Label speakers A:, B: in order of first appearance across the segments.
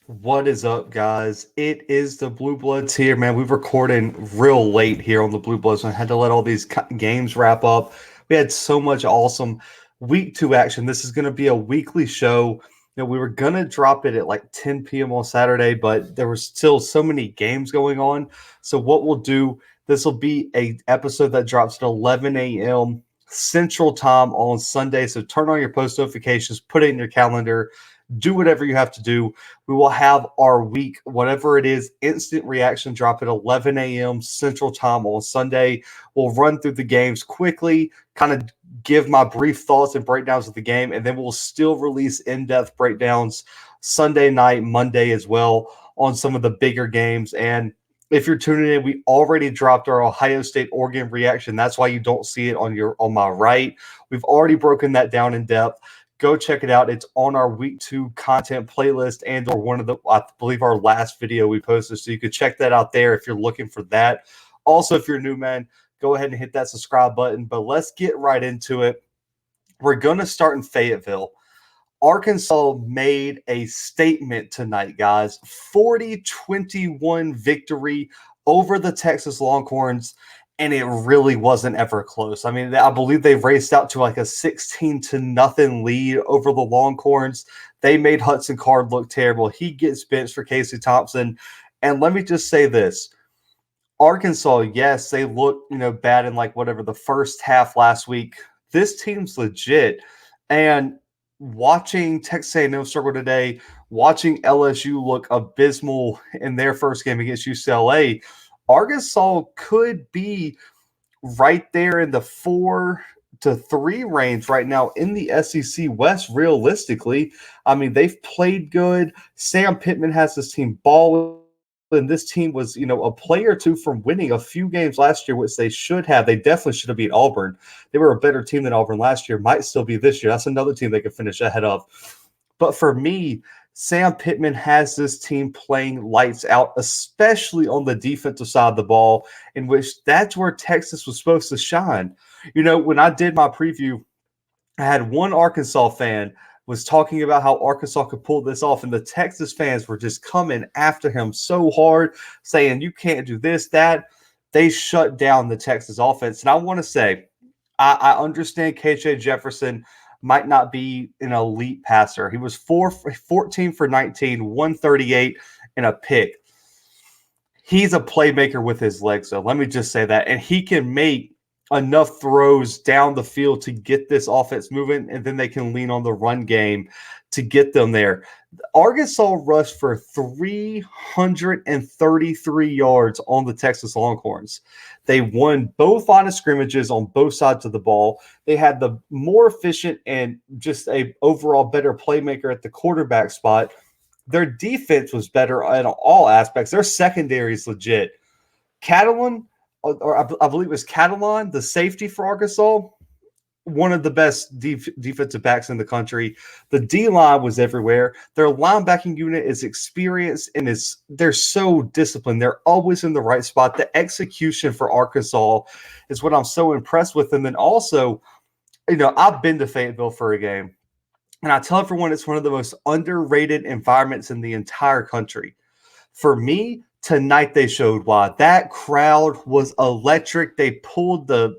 A: What is up, guys? It is the Blue Bloods here, man. We're recording real late here on the Blue Bloods. I had to let all these games wrap up. We had so much awesome week two action. This is going to be a weekly show. We were going to drop it at like 10 p.m. on Saturday, but there were still so many games going on. So what we'll do, this will be a episode that drops at 11 a.m. Central Time on Sunday. So turn on your post notifications, put it in your calendar, do whatever you have to do. We will have our week, whatever it is, instant reaction drop at 11 a.m. Central Time on Sunday. We'll run through the games quickly, kind of give my brief thoughts and breakdowns of the game, and then we'll still release in-depth breakdowns Sunday night, Monday as well on some of the bigger games. And if you're tuning in, we already dropped our Ohio State Oregon reaction. That's why you don't see it on my right. We've already broken that down in depth. Go check it out. It's on our week two content playlist and or one of the, I believe, our last video we posted. So you could check that out there if you're looking for that. Also, if you're new, man, go ahead and hit that subscribe button. But let's get right into it. We're going to start in Fayetteville. Arkansas made a statement tonight, guys. 40-21 victory over the Texas Longhorns. And it really wasn't ever close. I mean, I believe they raced out to like a 16-0 lead over the Longhorns. They made Hudson Card look terrible. He gets benched for Casey Thompson. And let me just say this. Arkansas, yes, they look, bad in like whatever the first half last week. This team's legit. And watching Texas A&M struggle today, watching LSU look abysmal in their first game against UCLA, Arkansas could be right there in the 4-3 range right now in the SEC West, realistically. I mean, they've played good. Sam Pittman has this team balling. And this team was, a play or two from winning a few games last year, which they should have. They definitely should have beat Auburn. They were a better team than Auburn last year, might still be this year. That's another team they could finish ahead of. But for me, Sam Pittman has this team playing lights out, especially on the defensive side of the ball, in which that's where Texas was supposed to shine. When I did my preview, I had one Arkansas fan was talking about how Arkansas could pull this off, and the Texas fans were just coming after him so hard, saying, you can't do this, that. They shut down the Texas offense. And I want to say, I understand KJ Jefferson might not be an elite passer. He was 14 for 19, 138, and a pick. He's a playmaker with his legs, so let me just say that. And he can make enough throws down the field to get this offense moving, and then they can lean on the run game to get them there. Arkansas rushed for 333 yards on the Texas Longhorns. They won both line of scrimmages on both sides of the ball. They had the more efficient and just a overall better playmaker at the quarterback spot. Their defense was better in all aspects. Their secondary is legit. Catalan, or I believe it was Catalan, the safety for Arkansas, one of the best defensive backs in the country. The D-line was everywhere. Their linebacking unit is experienced and they're so disciplined. They're always in the right spot. The execution for Arkansas is what I'm so impressed with. And then also, I've been to Fayetteville for a game, and I tell everyone it's one of the most underrated environments in the entire country. For me, tonight they showed why. That crowd was electric. They pulled the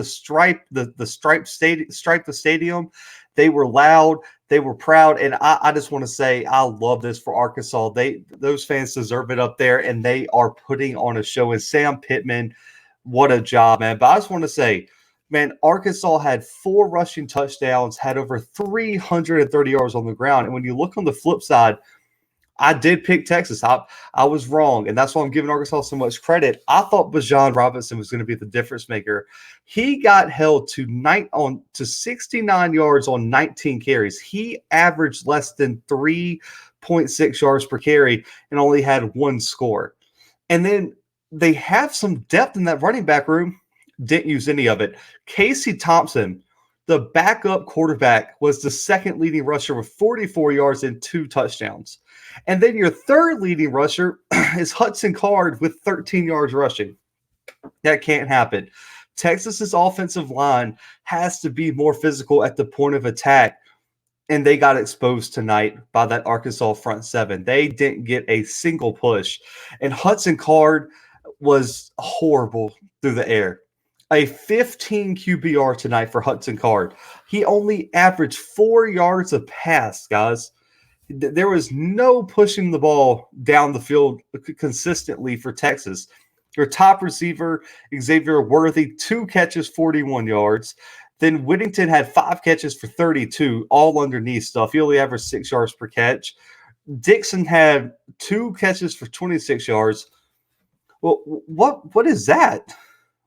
A: stripe the stadium. They were loud. They were proud. And I just want to say I love this for Arkansas. Those fans deserve it up there, and they are putting on a show. And Sam Pittman, what a job, man. But I just want to say, man, Arkansas had 4 rushing touchdowns, had over 330 yards on the ground. And when you look on the flip side, I did pick Texas. I was wrong, and that's why I'm giving Arkansas so much credit. I thought Bijan Robinson was going to be the difference maker. He got held to 69 yards on 19 carries. He averaged less than 3.6 yards per carry and only had 1 score. And then they have some depth in that running back room. Didn't use any of it. Casey Thompson, the backup quarterback, was the second leading rusher with 44 yards and 2 touchdowns. And then your third leading rusher is Hudson Card with 13 yards rushing. That can't happen. Texas's offensive line has to be more physical at the point of attack. and they got exposed tonight by that Arkansas front seven. They didn't get a single push. And Hudson Card was horrible through the air. A 15 QBR tonight for Hudson Card. He only averaged 4 yards a pass, guys. There was no pushing the ball down the field consistently for Texas. Your top receiver, Xavier Worthy, 2 catches, 41 yards. Then Whittington had 5 catches for 32, all underneath stuff. He only averaged 6 yards per catch. Dixon had 2 catches for 26 yards. Well, what is that?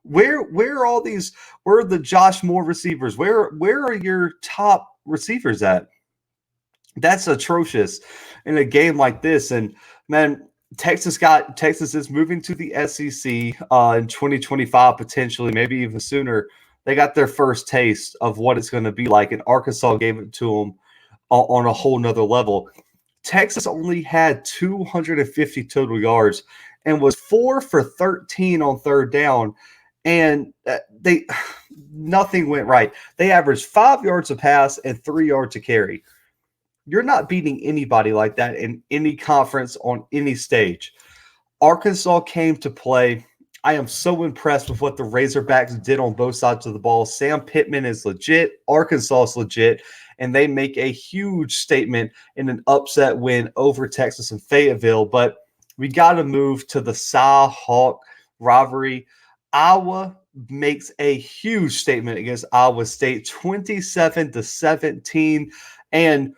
A: Where are all these? Where are the Josh Moore receivers? Where are your top receivers at? That's atrocious in a game like this. And man, Texas is moving to the SEC in 2025 potentially, maybe even sooner. They got their first taste of what it's going to be like, and Arkansas gave it to them on a whole nother level. Texas only had 250 total yards and was 4 for 13 on third down, and nothing went right. They averaged 5 yards a pass and 3 yards a carry. You're not beating anybody like that in any conference on any stage. Arkansas came to play. I am so impressed with what the Razorbacks did on both sides of the ball. Sam Pittman is legit. Arkansas is legit. And they make a huge statement in an upset win over Texas and Fayetteville. But we got to move to the Cy-Hawk rivalry. Iowa makes a huge statement against Iowa State, 27-17. And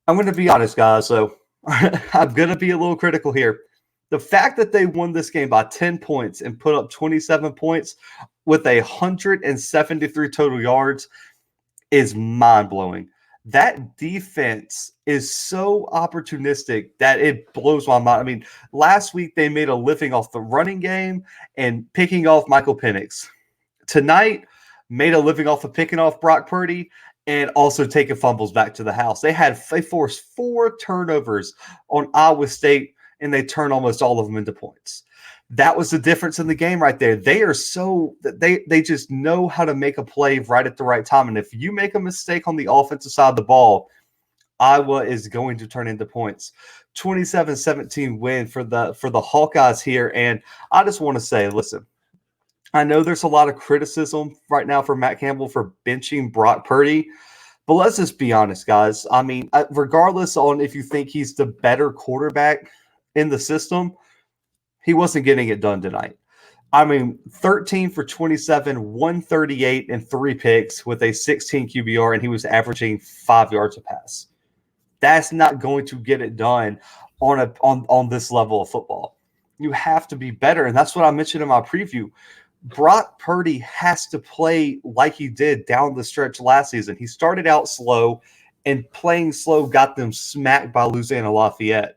A: I'm going to be honest, guys. So I'm going to be a little critical here. The fact that they won this game by 10 points and put up 27 points with 173 total yards is mind-blowing. That defense is so opportunistic that it blows my mind. I mean, last week they made a living off the running game and picking off Michael Penix. Tonight, made a living off of picking off Brock Purdy and also taking fumbles back to the house. They forced 4 turnovers on Iowa State, and they turn almost all of them into points. That was the difference in the game right there. They just know how to make a play right at the right time. And if you make a mistake on the offensive side of the ball, Iowa is going to turn into points. 27-17 win for the Hawkeyes here. And I just want to say, listen, I know there's a lot of criticism right now for Matt Campbell for benching Brock Purdy. But let's just be honest, guys. I mean, regardless on if you think he's the better quarterback in the system, he wasn't getting it done tonight. I mean, 13 for 27, 138, and 3 picks with a 16 QBR, and he was averaging 5 yards a pass. That's not going to get it done on this level of football. You have to be better, and that's what I mentioned in my preview. Brock Purdy has to play like he did down the stretch last season. He started out slow, and playing slow got them smacked by Louisiana Lafayette.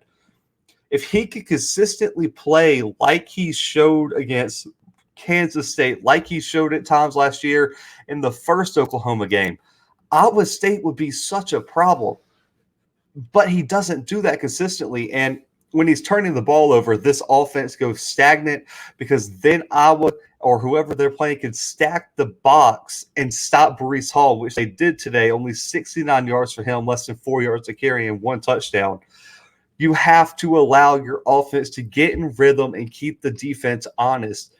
A: If he could consistently play like he showed against Kansas State, like he showed at times last year in the first Oklahoma game, Iowa State would be such a problem. But he doesn't do that consistently. And when he's turning the ball over, this offense goes stagnant because then Iowa or whoever they're playing can stack the box and stop Breece Hall, which they did today, only 69 yards for him, less than 4 yards to carry and 1 touchdown. You have to allow your offense to get in rhythm and keep the defense honest.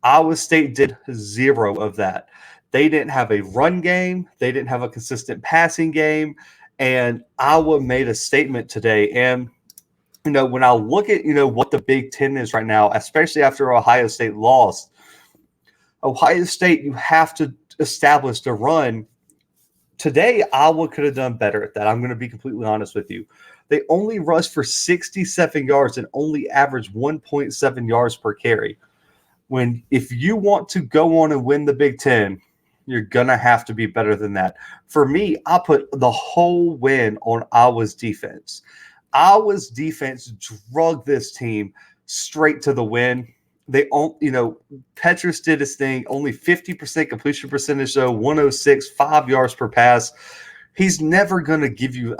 A: Iowa State did 0 of that. They didn't have a run game. They didn't have a consistent passing game. And Iowa made a statement today. And, when I look at, what the Big Ten is right now, especially after Ohio State lost, Ohio State, you have to establish the run. Today, Iowa could have done better at that. I'm going to be completely honest with you. They only rushed for 67 yards and only averaged 1.7 yards per carry. If you want to go on and win the Big Ten, you're going to have to be better than that. For me, I put the whole win on Iowa's defense. Iowa's defense drug this team straight to the win. Petrus did his thing, only 50% completion percentage, though, 106, 5 yards per pass. He's never going to give you,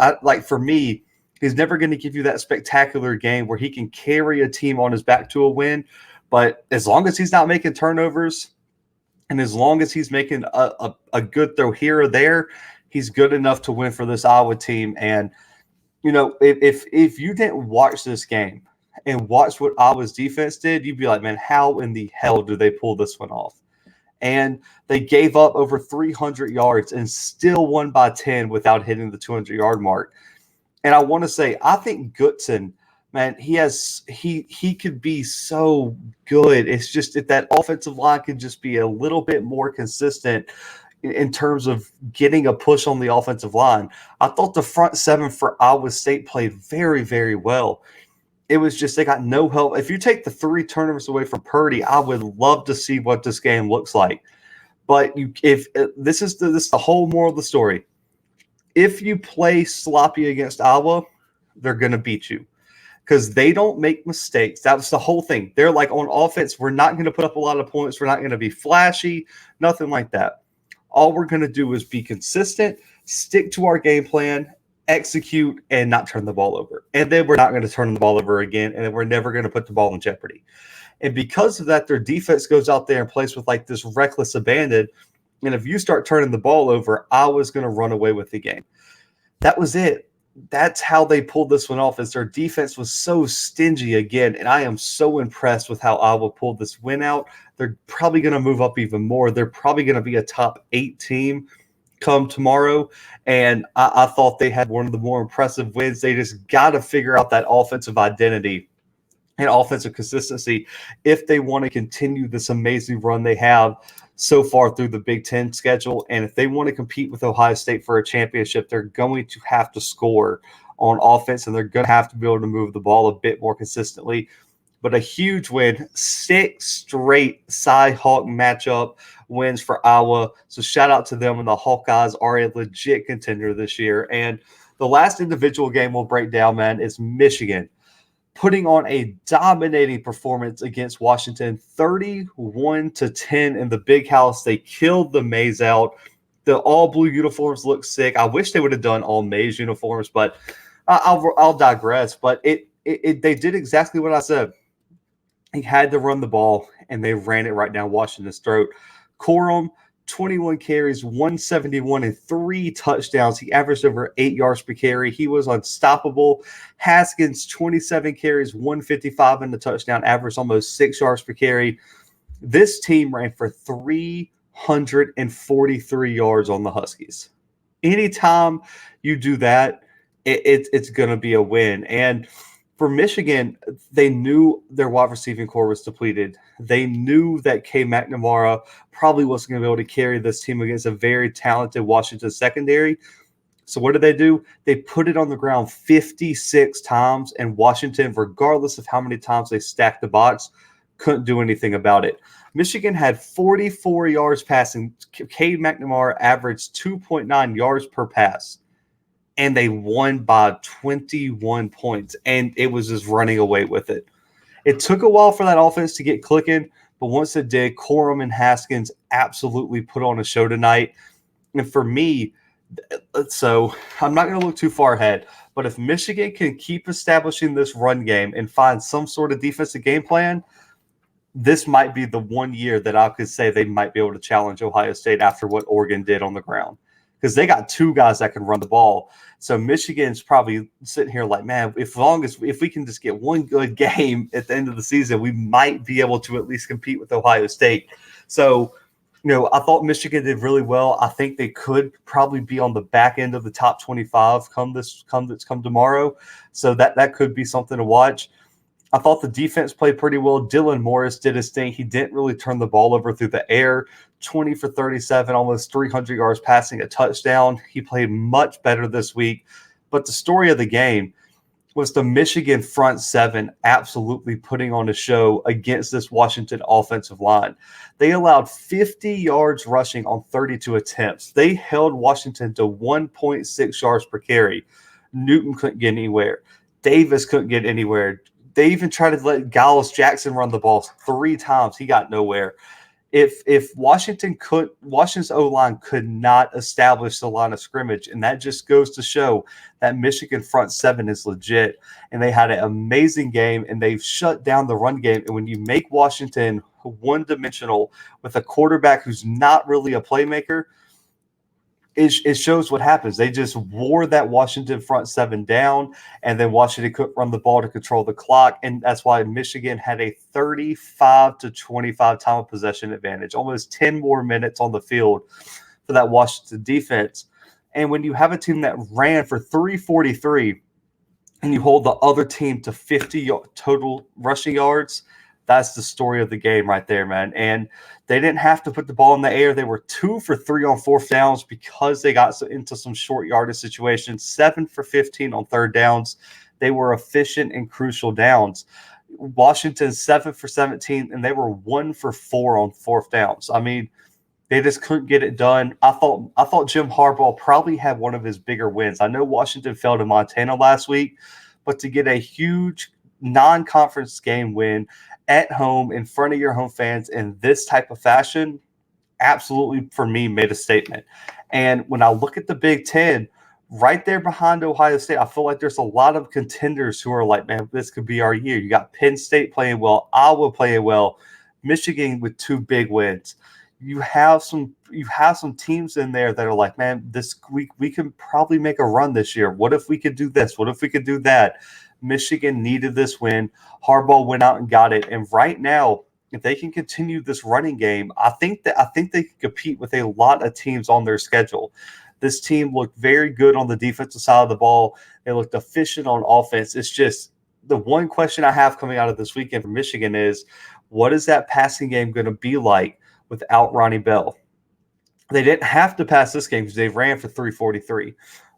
A: for me, he's never going to give you that spectacular game where he can carry a team on his back to a win. But as long as he's not making turnovers and as long as he's making a good throw here or there, He's good enough to win for this Iowa team. And if you didn't watch this game and watch what Iowa's defense did, you'd be like, man, how in the hell did they pull this one off? And they gave up over 300 yards and still won by 10 without hitting the 200-yard mark. And I want to say, I think Goodson, man, he could be so good. It's just if that offensive line could just be a little bit more consistent in terms of getting a push on the offensive line. I thought the front seven for Iowa State played very, very well. It was just they got no help. If you take the 3 turnovers away from Purdy, I would love to see what this game looks like. But if this is the whole moral of the story. If you play sloppy against Iowa, they're going to beat you because they don't make mistakes. That was the whole thing. They're like, on offense, we're not going to put up a lot of points. We're not going to be flashy, nothing like that. All we're going to do is be consistent, stick to our game plan, execute, and not turn the ball over. And then we're not going to turn the ball over again, and then we're never going to put the ball in jeopardy. And because of that, their defense goes out there and plays with like this reckless abandon. And if you start turning the ball over, Iowa's going to run away with the game. That was it. That's how they pulled this one off, is their defense was so stingy again. And I am so impressed with how Iowa pulled this win out. They're probably going to move up even more. They're probably going to be a top 8 team come tomorrow. And I thought they had one of the more impressive wins. They just got to figure out that offensive identity and offensive consistency if they want to continue this amazing run they have so far through the Big Ten schedule. And if they want to compete with Ohio State for a championship, they're going to have to score on offense, and they're going to have to be able to move the ball a bit more consistently. But a huge win, 6 straight Cy-Hawk matchup wins for Iowa. So shout out to them, and the Hawkeyes are a legit contender this year. And the last individual game we'll break down, man, is Michigan putting on a dominating performance against Washington, 31-10 in the Big House. They killed the maize out. The all-blue uniforms look sick. I wish they would have done all maize uniforms, but I'll digress. But they did exactly what I said. He had to run the ball, and they ran it right down Washington's throat. Corum, 21 carries, 171, and 3 touchdowns. He averaged over 8 yards per carry. He was unstoppable. Haskins, 27 carries, 155 and the touchdown, averaged almost 6 yards per carry. This team ran for 343 yards on the Huskies. Anytime you do that, it's going to be a win. And for Michigan, they knew their wide receiving core was depleted. They knew that K. McNamara probably wasn't going to be able to carry this team against a very talented Washington secondary. So what did they do? They put it on the ground 56 times, and Washington, regardless of how many times they stacked the box, couldn't do anything about it. Michigan had 44 yards passing. K. McNamara averaged 2.9 yards per pass. And they won by 21 points, and it was just running away with it. It took a while for that offense to get clicking, but once it did, Corum and Haskins absolutely put on a show tonight. And for me, so I'm not going to look too far ahead, but if Michigan can keep establishing this run game and find some sort of defensive game plan, this might be the one year that I could say they might be able to challenge Ohio State after what Oregon did on the ground. Because they got 2 guys that can run the ball. So Michigan's probably sitting here like, man, if we can just get one good game at the end of the season, we might be able to at least compete with Ohio State. So, I thought Michigan did really well. I think they could probably be on the back end of the top 25 come tomorrow. So that could be something to watch. I thought the defense played pretty well. Dylan Morris did his thing. He didn't really turn the ball over through the air. 20 for 37, almost 300 yards passing, a touchdown. He played much better this week. But the story of the game was the Michigan front seven absolutely putting on a show against this Washington offensive line. They allowed 50 yards rushing on 32 attempts. They held Washington to 1.6 yards per carry. Newton couldn't get anywhere. Davis couldn't get anywhere. They even tried to let Gallus Jackson run the ball 3 times. He got nowhere. If Washington's O-line could not establish the line of scrimmage, and that just goes to show that Michigan front seven is legit, and they had an amazing game, and they've shut down the run game. And when you make Washington one-dimensional with a quarterback who's not really a playmaker, it shows what happens. They just wore that Washington front seven down, and then Washington couldn't run the ball to control the clock, and that's why Michigan had a 35-25 time of possession advantage, almost 10 more minutes on the field for that Washington defense. And when you have a team that ran for 343 and you hold the other team to 50 total rushing yards, that's the story of the game right there, man. And they didn't have to put the ball in the air. They were 2 for 3 on fourth downs because they got into some short yardage situations, 7 for 15 on third downs. They were efficient and crucial downs. Washington 7 for 17, and they were 1 for 4 on fourth downs. I mean, they just couldn't get it done. I thought Jim Harbaugh probably had one of his bigger wins. I know Washington fell to Montana last week, but to get a huge non-conference game win at home in front of your home fans in this type of fashion, absolutely for me made a statement. And when I look at the Big Ten, right there behind Ohio State, I feel like there's a lot of contenders who are like, man, this could be our year. You got Penn State playing well, Iowa playing well, Michigan with 2 big wins. You have some teams in there that are like, man, this we can probably make a run this year. What if we could do this? What if we could do that? Michigan needed this win. Harbaugh went out and got it. And right now, if they can continue this running game, I think they can compete with a lot of teams on their schedule. This team looked very good on the defensive side of the ball. They looked efficient on offense. It's just the one question I have coming out of this weekend for Michigan is, what is that passing game going to be like without Ronnie Bell? They didn't have to pass this game because they ran for 343.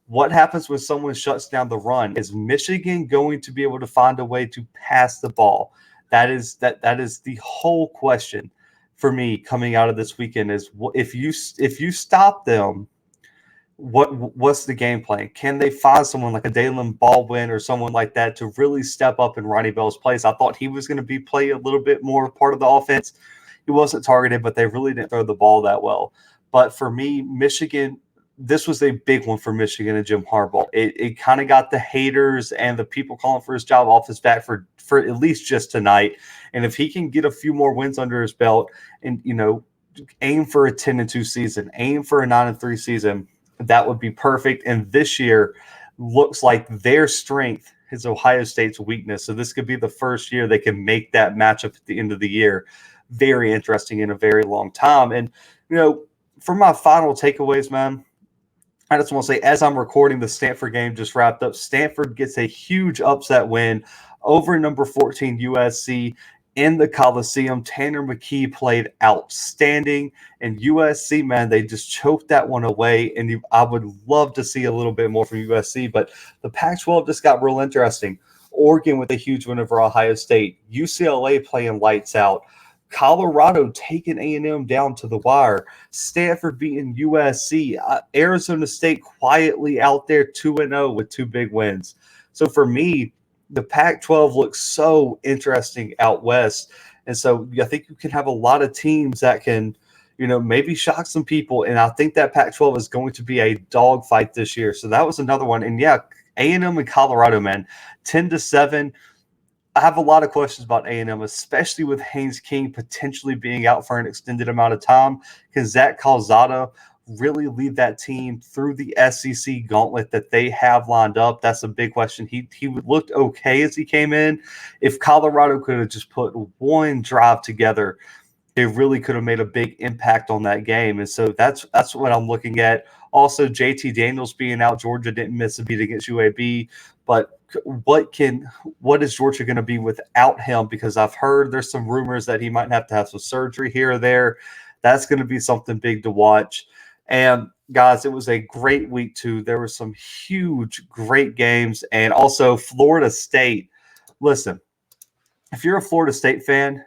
A: What happens when someone shuts down the run? Is Michigan going to be able to find a way to pass the ball? That is the whole question for me coming out of this weekend is, if you stop them, what's the game plan? Can they find someone like a Dalen Baldwin or someone like that to really step up in Ronnie Bell's place? I thought he was going to play a little bit more part of the offense. He wasn't targeted, but they really didn't throw the ball that well. But for me, Michigan, this was a big one for Michigan and Jim Harbaugh. It kind of got the haters and the people calling for his job off his back for at least just tonight. And if he can get a few more wins under his belt and, aim for a 10-2 season, aim for a 9-3 season, that would be perfect. And this year looks like their strength is Ohio State's weakness. So this could be the first year they can make that matchup at the end of the year. Very interesting in a very long time. And, for my final takeaways, man, I just want to say, as I'm recording, the Stanford game just wrapped up. Stanford gets a huge upset win over number 14 USC in the Coliseum. Tanner McKee played outstanding, and USC, man, they just choked that one away. And I would love to see a little bit more from USC, but the Pac-12 just got real interesting. Oregon with a huge win over Ohio State. UCLA playing lights out. Colorado taking A&M down to the wire. Stanford beating USC. Arizona State quietly out there 2-0 with 2 big wins. So for me, the Pac-12 looks so interesting out west. And so I think you can have a lot of teams that can, maybe shock some people. And I think that Pac-12 is going to be a dogfight this year. So that was another one. And yeah, A&M and Colorado, man, 10-7. I have a lot of questions about A&M, especially with Haynes King potentially being out for an extended amount of time. Can Zach Calzada really lead that team through the SEC gauntlet that they have lined up? That's a big question. He looked okay as he came in. If Colorado could have just put one drive together, they really could have made a big impact on that game. And so that's what I'm looking at. Also, JT Daniels being out. Georgia didn't miss a beat against UAB, but what is Georgia going to be without him? Because I've heard there's some rumors that he might have to have some surgery here or there. That's going to be something big to watch. And guys, it was a great week too. There were some huge, great games, and also Florida State. Listen, if you're a Florida State fan,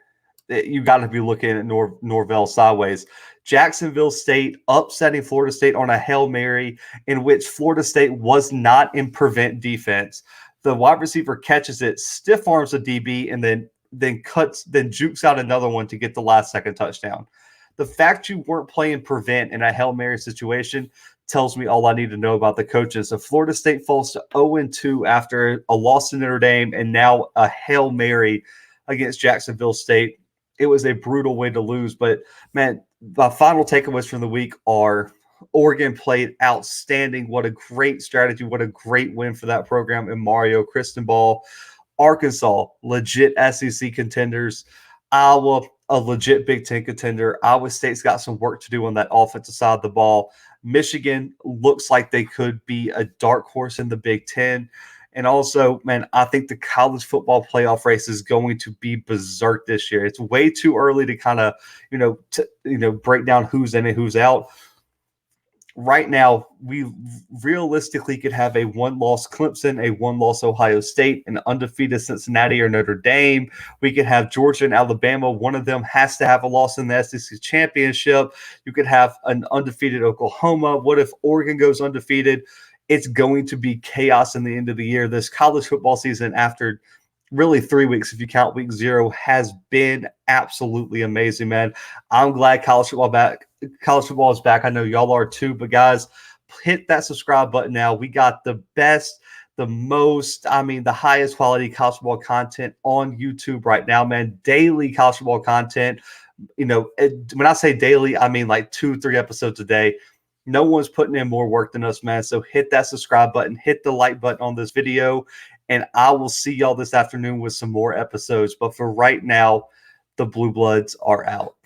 A: you got to be looking at Norvell sideways. Jacksonville State upsetting Florida State on a Hail Mary in which Florida State was not in prevent defense. The wide receiver catches it, stiff arms a DB, and then jukes out another one to get the last second touchdown. The fact you weren't playing prevent in a Hail Mary situation tells me all I need to know about the coaches. So Florida State falls to 0-2 after a loss to Notre Dame and now a Hail Mary against Jacksonville State. It was a brutal way to lose. But, man, my final takeaways from the week are Oregon played outstanding. What a great strategy. What a great win for that program and Mario Cristobal. Arkansas, legit SEC contenders. Iowa, a legit Big Ten contender. Iowa State's got some work to do on that offensive side of the ball. Michigan looks like they could be a dark horse in the Big Ten. And also, man, I think the college football playoff race is going to be berserk this year. It's way too early to kind of, break down who's in and who's out. Right now, we realistically could have a one-loss Clemson, a one-loss Ohio State, an undefeated Cincinnati or Notre Dame. We could have Georgia and Alabama. One of them has to have a loss in the SEC championship. You could have an undefeated Oklahoma. What if Oregon goes undefeated? It's going to be chaos in the end of the year. This college football season, after really 3 weeks, if you count week 0, has been absolutely amazing, man. I'm glad college football is back. I know y'all are too, but guys, hit that subscribe button now. We got the best, the highest quality college football content on YouTube right now, man. Daily college football content. When I say daily, I mean like 2-3 episodes a day. No one's putting in more work than us, man. So hit that subscribe button, hit the like button on this video, and I will see y'all this afternoon with some more episodes. But for right now, the Blue Bloods are out.